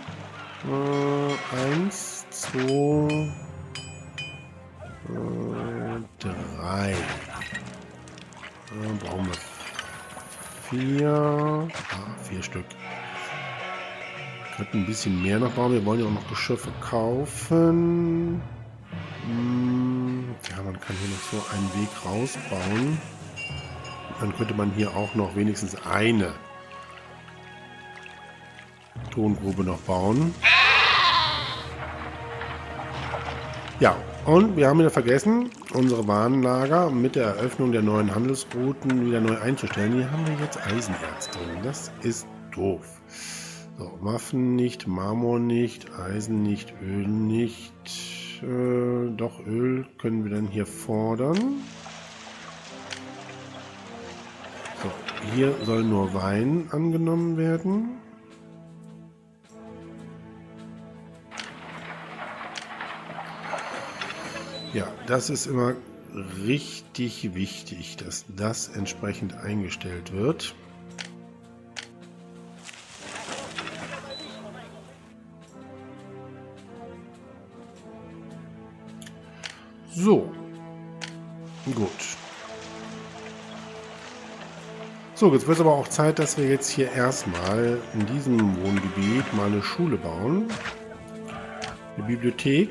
1, 2, 3. Brauchen wir 4. 4 Stück. Könnten ein bisschen mehr noch bauen. Wir wollen ja auch noch Geschirr verkaufen. Ja, man kann hier noch so einen Weg rausbauen. Dann könnte man hier auch noch wenigstens eine Tongrube noch bauen. Ja, und wir haben wieder vergessen, unsere Warenlager mit der Eröffnung der neuen Handelsrouten wieder neu einzustellen. Hier haben wir jetzt Eisenerz drin. Das ist doof. So, Waffen nicht, Marmor nicht, Eisen nicht, Öl nicht. Doch, Öl können wir dann hier fordern. So, hier soll nur Wein angenommen werden. Ja, das ist immer richtig wichtig, dass das entsprechend eingestellt wird. So, gut. So, jetzt wird es aber auch Zeit, dass wir jetzt hier erstmal in diesem Wohngebiet mal eine Schule bauen. Eine Bibliothek.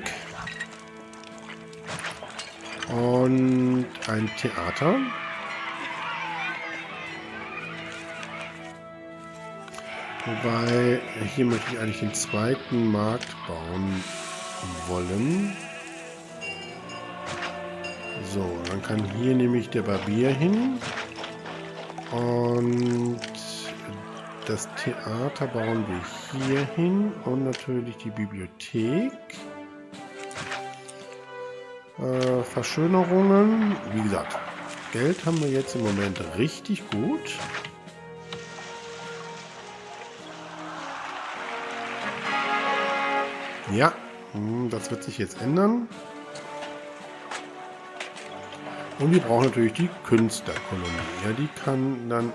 Und ein Theater. Wobei, hier möchte ich eigentlich den zweiten Markt bauen wollen. So, dann kann hier nämlich der Barbier hin. Und das Theater bauen wir hier hin. Und natürlich die Bibliothek. Verschönerungen. Wie gesagt, Geld haben wir jetzt im Moment richtig gut. Ja, das wird sich jetzt ändern. Und wir brauchen natürlich die Künstlerkolonie. Ja, die kann dann,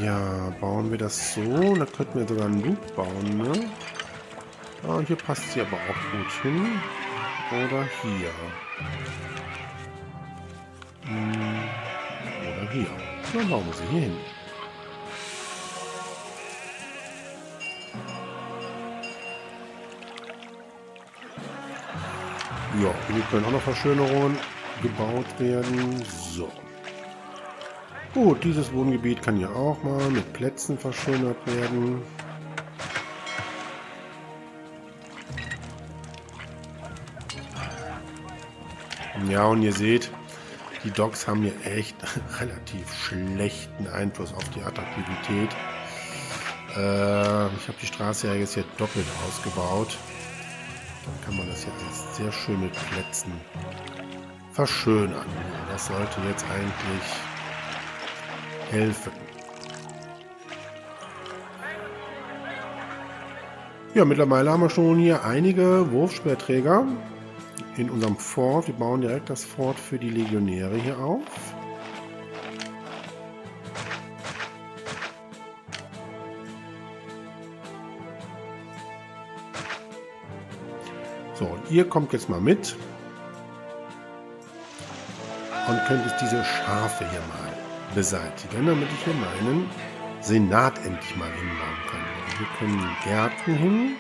ja, bauen wir das so. Da könnten wir sogar einen Loop bauen, ne? Ah, hier passt sie aber auch gut hin. Oder hier. Oder hier. Dann bauen wir sie hier hin. Ja, hier können auch noch Verschönerungen gebaut werden. So. Gut, dieses Wohngebiet kann ja auch mal mit Plätzen verschönert werden. Ja, und ihr seht, die Docks haben hier echt relativ schlechten Einfluss auf die Attraktivität. Ich habe die Straße ja jetzt hier doppelt ausgebaut. Dann kann man das hier alles sehr schön mit Plätzen verschönern. Das sollte jetzt eigentlich helfen. Ja, mittlerweile haben wir schon hier einige Wurfspeerträger in unserem Fort. Wir bauen direkt das Fort für die Legionäre hier auf. So, und ihr kommt jetzt mal mit und könnt jetzt diese Schafe hier mal beseitigen, damit ich hier meinen Senat endlich mal hinbauen kann. Und wir können Gärten hin.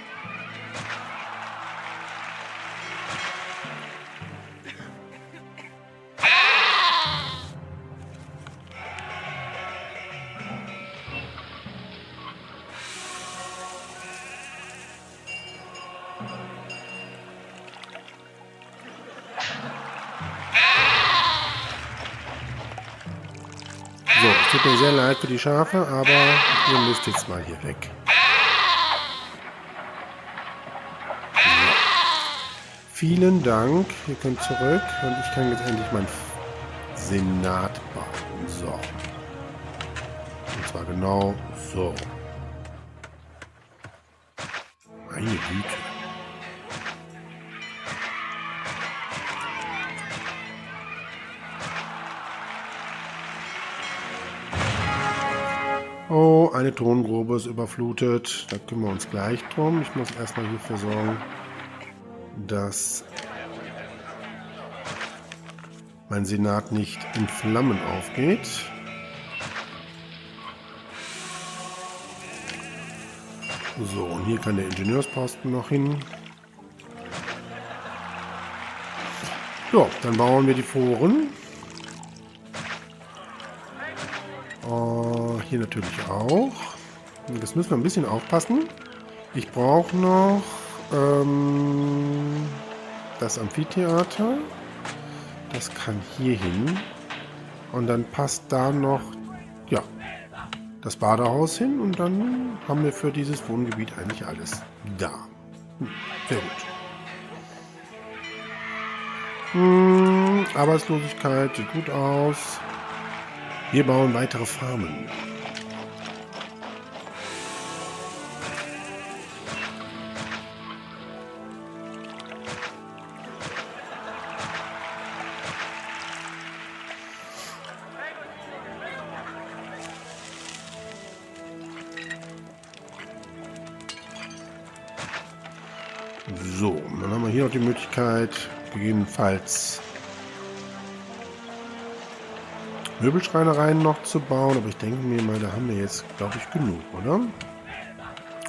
So, es tut mir sehr leid für die Schafe, aber ihr müsst jetzt mal hier weg. So. Vielen Dank. Ihr könnt zurück und ich kann jetzt endlich meinen Senat bauen. So. Und zwar genau so. Meine Güte. Oh, eine Tongrube ist überflutet. Da kümmern wir uns gleich drum. Ich muss erstmal hierfür sorgen, dass mein Senat nicht in Flammen aufgeht. So, und hier kann der Ingenieursposten noch hin. So, dann bauen wir die Foren. Hier natürlich auch. Das müssen wir ein bisschen aufpassen. Ich brauche noch das Amphitheater. Das kann hier hin. Und dann passt da noch, ja, das Badehaus hin. Und dann haben wir für dieses Wohngebiet eigentlich alles da. Sehr gut. Arbeitslosigkeit sieht gut aus. Wir bauen weitere Farmen. So, dann haben wir hier noch die Möglichkeit, gegebenenfalls Möbelschreinereien noch zu bauen. Aber ich denke mir mal, da haben wir jetzt, glaube ich, genug, oder?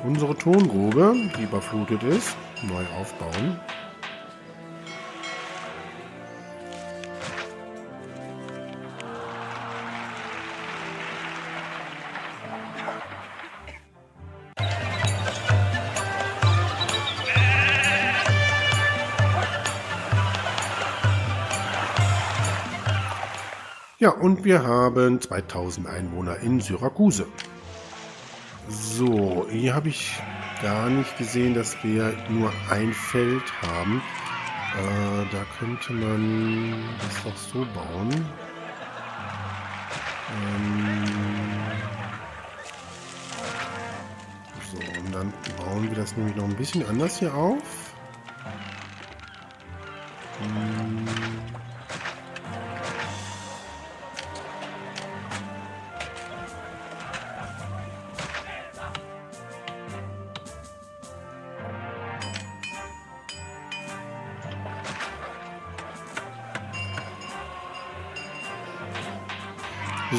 Unsere Tongrube, die überflutet ist, neu aufbauen. Ja, und wir haben 2000 Einwohner in Syrakusen. So, hier habe ich gar nicht gesehen, dass wir nur ein Feld haben. Da könnte man das doch so bauen. So, und dann bauen wir das nämlich noch ein bisschen anders hier auf.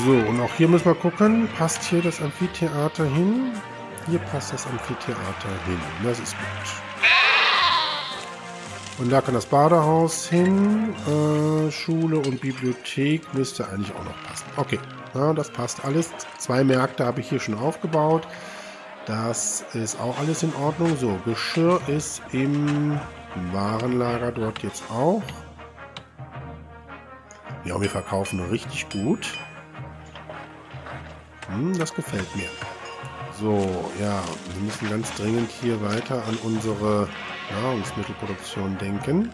So, und auch hier müssen wir gucken, passt hier das Amphitheater hin? Hier passt das Amphitheater hin, das ist gut. Und da kann das Badehaus hin, Schule und Bibliothek müsste eigentlich auch noch passen. Okay, ja, das passt alles. 2 Märkte habe ich hier schon aufgebaut. Das ist auch alles in Ordnung. So, Geschirr ist im Warenlager dort jetzt auch. Ja, wir verkaufen richtig gut. Das gefällt mir. So, ja, wir müssen ganz dringend hier weiter an unsere Nahrungsmittelproduktion denken.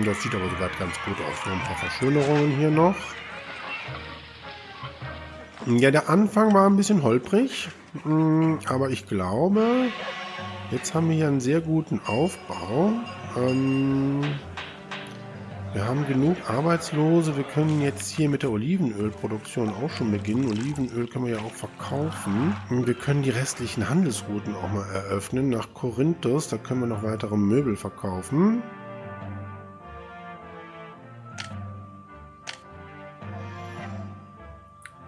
Das sieht aber sogar ganz gut aus. So ein paar Verschönerungen hier noch. Ja, der Anfang war ein bisschen holprig, aber ich glaube, jetzt haben wir hier einen sehr guten Aufbau. Wir haben genug Arbeitslose. Wir können jetzt hier mit der Olivenölproduktion auch schon beginnen. Olivenöl können wir ja auch verkaufen. Und wir können die restlichen Handelsrouten auch mal eröffnen. Nach Korinthos, da können wir noch weitere Möbel verkaufen.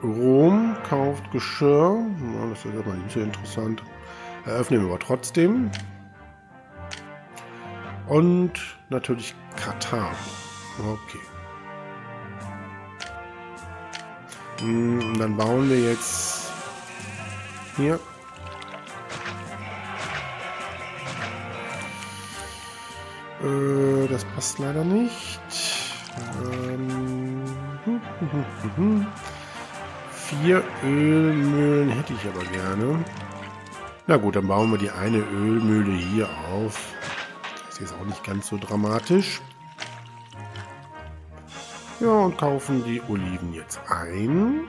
Rom kauft Geschirr. Ja, das ist aber nicht so interessant. Eröffnen wir aber trotzdem. Und natürlich Katar. Okay. Und dann bauen wir jetzt hier. Das passt leider nicht. 4 Ölmühlen hätte ich aber gerne. Na gut, dann bauen wir die eine Ölmühle hier auf. Das ist auch nicht ganz so dramatisch. Ja, und kaufen die Oliven jetzt ein.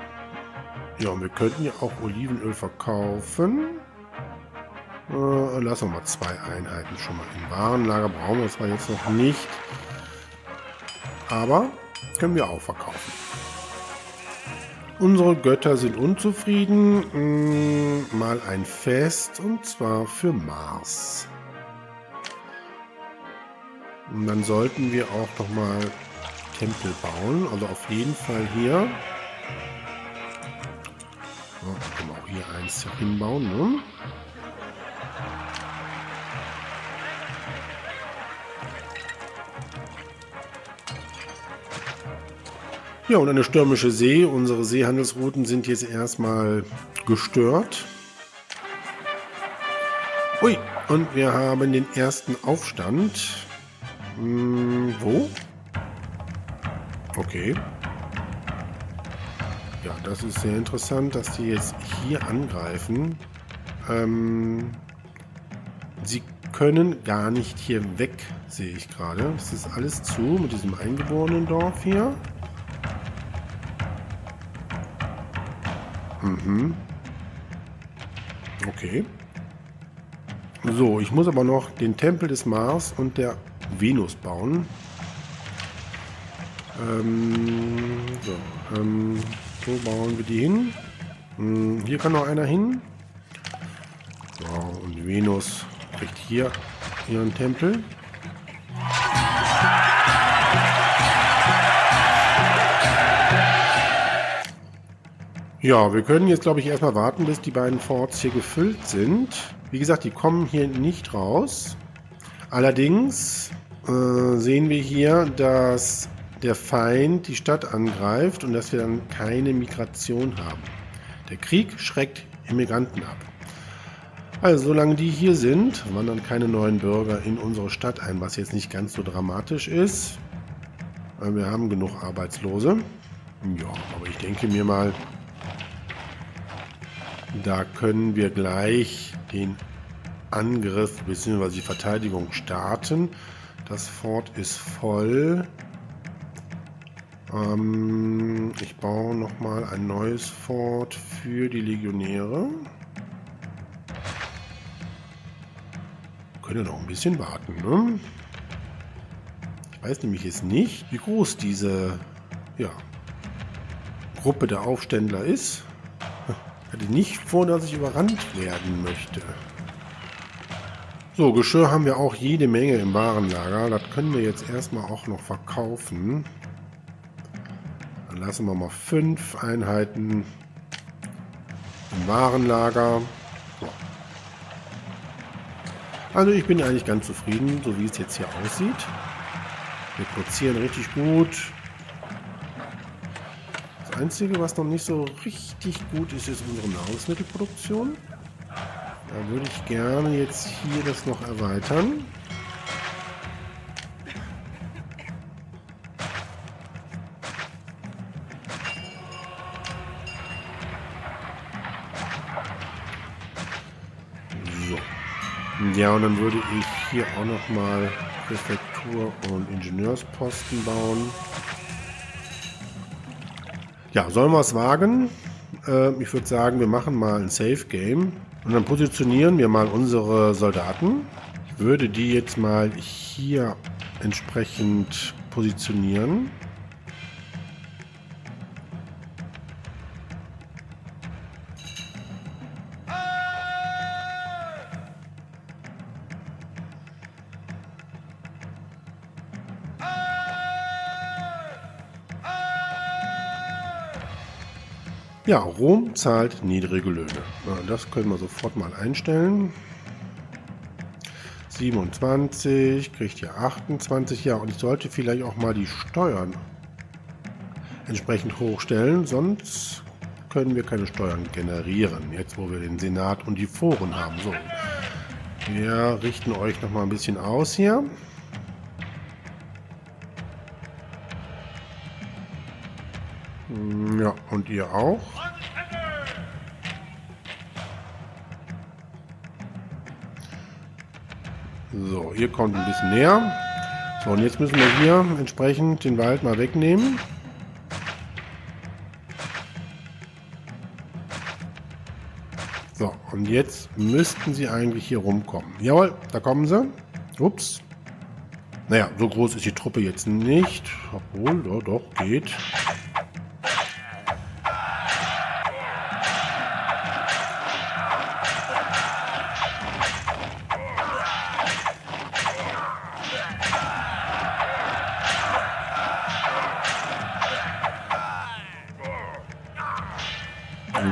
Ja, und wir könnten ja auch Olivenöl verkaufen. Lassen wir mal 2 Einheiten schon mal im Warenlager. Brauchen wir zwar jetzt noch nicht. Aber können wir auch verkaufen. Unsere Götter sind unzufrieden. Mal ein Fest, und zwar für Mars. Und dann sollten wir auch noch mal Tempel bauen. Also auf jeden Fall hier. So, können wir auch hier eins hinbauen, ne? Ja, und eine stürmische See. Unsere Seehandelsrouten sind jetzt erstmal gestört. Ui, und wir haben den ersten Aufstand. Wo? Okay. Ja, das ist sehr interessant, dass die jetzt hier angreifen. Sie können gar nicht hier weg, sehe ich gerade. Es ist alles zu mit diesem eingeborenen Dorf hier. Okay. So, ich muss aber noch den Tempel des Mars und der Venus bauen. Wo bauen wir die hin? Hier kann noch einer hin. So, und Venus kriegt hier ihren Tempel. Ja, wir können jetzt, glaube ich, erstmal warten, bis die beiden Forts hier gefüllt sind. Wie gesagt, die kommen hier nicht raus. Allerdings sehen wir hier, dass der Feind die Stadt angreift und dass wir dann keine Migration haben. Der Krieg schreckt Immigranten ab. Also solange die hier sind, wandern keine neuen Bürger in unsere Stadt ein, was jetzt nicht ganz so dramatisch ist. Weil wir haben genug Arbeitslose. Ja, aber ich denke mir mal, da können wir gleich den Angriff bzw. die Verteidigung starten. Das Fort ist voll. Ich baue nochmal ein neues Fort für die Legionäre. Können noch ein bisschen warten, ne? Ich weiß nämlich jetzt nicht, wie groß diese Gruppe der Aufständler ist. Ich hatte nicht vor, dass ich überrannt werden möchte. So, Geschirr haben wir auch jede Menge im Warenlager. Das können wir jetzt erstmal auch noch verkaufen. Dann lassen wir mal 5 Einheiten im Warenlager. So. Also ich bin eigentlich ganz zufrieden, so wie es jetzt hier aussieht. Wir produzieren richtig gut. Das Einzige, was noch nicht so richtig gut ist, ist unsere Nahrungsmittelproduktion. Da würde ich gerne jetzt hier das noch erweitern. So. Ja, und dann würde ich hier auch noch mal Präfektur und Ingenieursposten bauen. Ja, sollen wir es wagen? Ich würde sagen, wir machen mal ein Safe Game. Und dann positionieren wir mal unsere Soldaten. Ich würde die jetzt mal hier entsprechend positionieren. Ja, Rom zahlt niedrige Löhne. Das können wir sofort mal einstellen. 27, kriegt hier 28. Ja, und ich sollte vielleicht auch mal die Steuern entsprechend hochstellen, sonst können wir keine Steuern generieren. Jetzt, wo wir den Senat und die Foren haben. So, wir richten euch noch mal ein bisschen aus hier. Ja, und ihr auch. So, ihr kommt ein bisschen näher. So, und jetzt müssen wir hier entsprechend den Wald mal wegnehmen. So, und jetzt müssten sie eigentlich hier rumkommen. Jawohl, da kommen sie. Ups. Naja, so groß ist die Truppe jetzt nicht. Obwohl, doch, geht.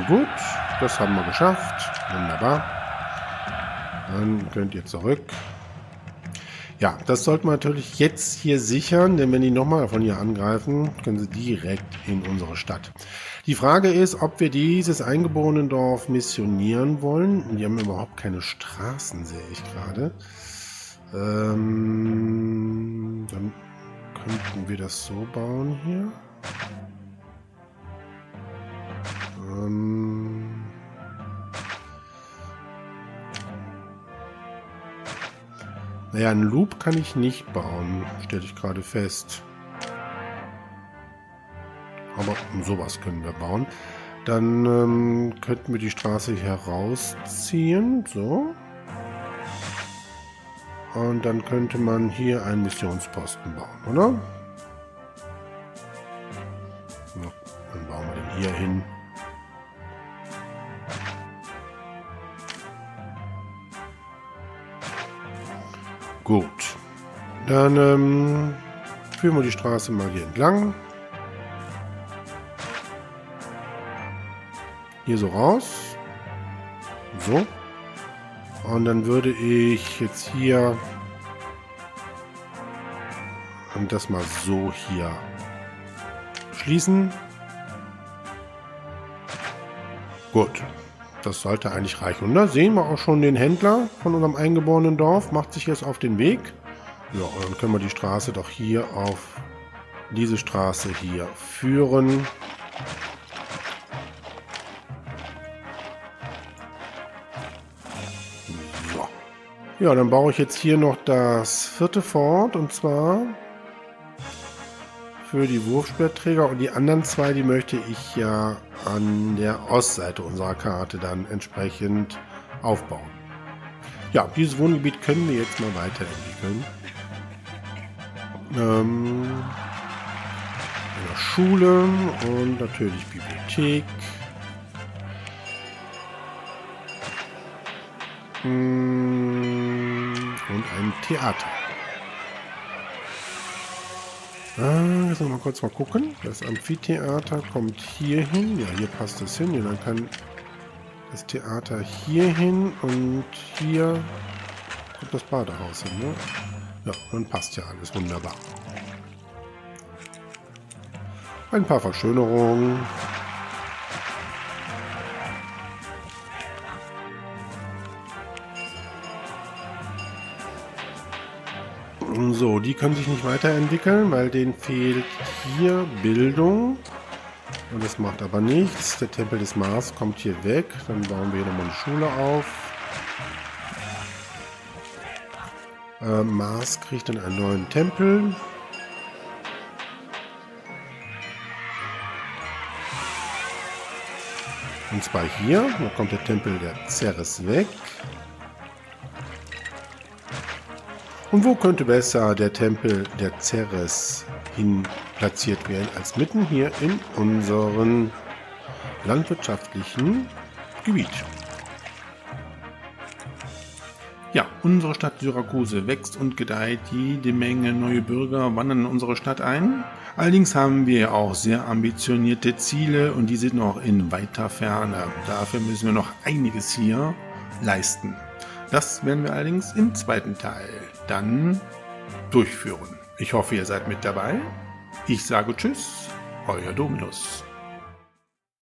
Gut, das haben wir geschafft. Wunderbar. Dann könnt ihr zurück. Ja, das sollten wir natürlich jetzt hier sichern, denn wenn die nochmal von hier angreifen, können sie direkt in unsere Stadt. Die Frage ist, ob wir dieses Eingeborenen-Dorf missionieren wollen. Die haben überhaupt keine Straßen, sehe ich gerade. Dann könnten wir das so bauen hier. Naja, einen Loop kann ich nicht bauen, stelle ich gerade fest. Aber sowas können wir bauen. Dann könnten wir die Straße hier rausziehen. So. Und dann könnte man hier einen Missionsposten bauen, oder? hier hin. Gut. Dann führen wir die Straße mal hier entlang. Hier so raus. So. Und dann würde ich jetzt hier und das mal so hier schließen. Gut. Das sollte eigentlich reichen. Und da sehen wir auch schon den Händler von unserem eingeborenen Dorf. Macht sich jetzt auf den Weg. Ja, und dann können wir die Straße doch hier auf diese Straße hier führen. So. Ja, dann baue ich jetzt hier noch das 4. Fort. Und zwar für die Wurfspeerträger. Und die anderen 2, die möchte ich ja an der Ostseite unserer Karte dann entsprechend aufbauen. Ja, dieses Wohngebiet können wir jetzt mal weiterentwickeln. Eine Schule und natürlich Bibliothek. Und ein Theater. Jetzt noch mal kurz mal gucken. Das Amphitheater kommt hier hin. Ja, hier passt es hin. Ja, dann kann das Theater hier hin und hier kommt das Badehaus hin. Ne? Ja, dann passt ja alles wunderbar. Ein paar Verschönerungen. So, die können sich nicht weiterentwickeln, weil denen fehlt hier Bildung. Und das macht aber nichts. Der Tempel des Mars kommt hier weg. Dann bauen wir hier nochmal eine Schule auf. Mars kriegt dann einen neuen Tempel. Und zwar hier. Da kommt der Tempel der Ceres weg. Und wo könnte besser der Tempel der Ceres hin platziert werden, als mitten hier in unserem landwirtschaftlichen Gebiet. Ja, unsere Stadt Syrakuse wächst und gedeiht. Jede Menge neue Bürger wandern in unsere Stadt ein. Allerdings haben wir auch sehr ambitionierte Ziele und die sind noch in weiter Ferne. Dafür müssen wir noch einiges hier leisten. Das werden wir allerdings im 2. Teil dann durchführen. Ich hoffe, ihr seid mit dabei. Ich sage Tschüss, euer Dominus.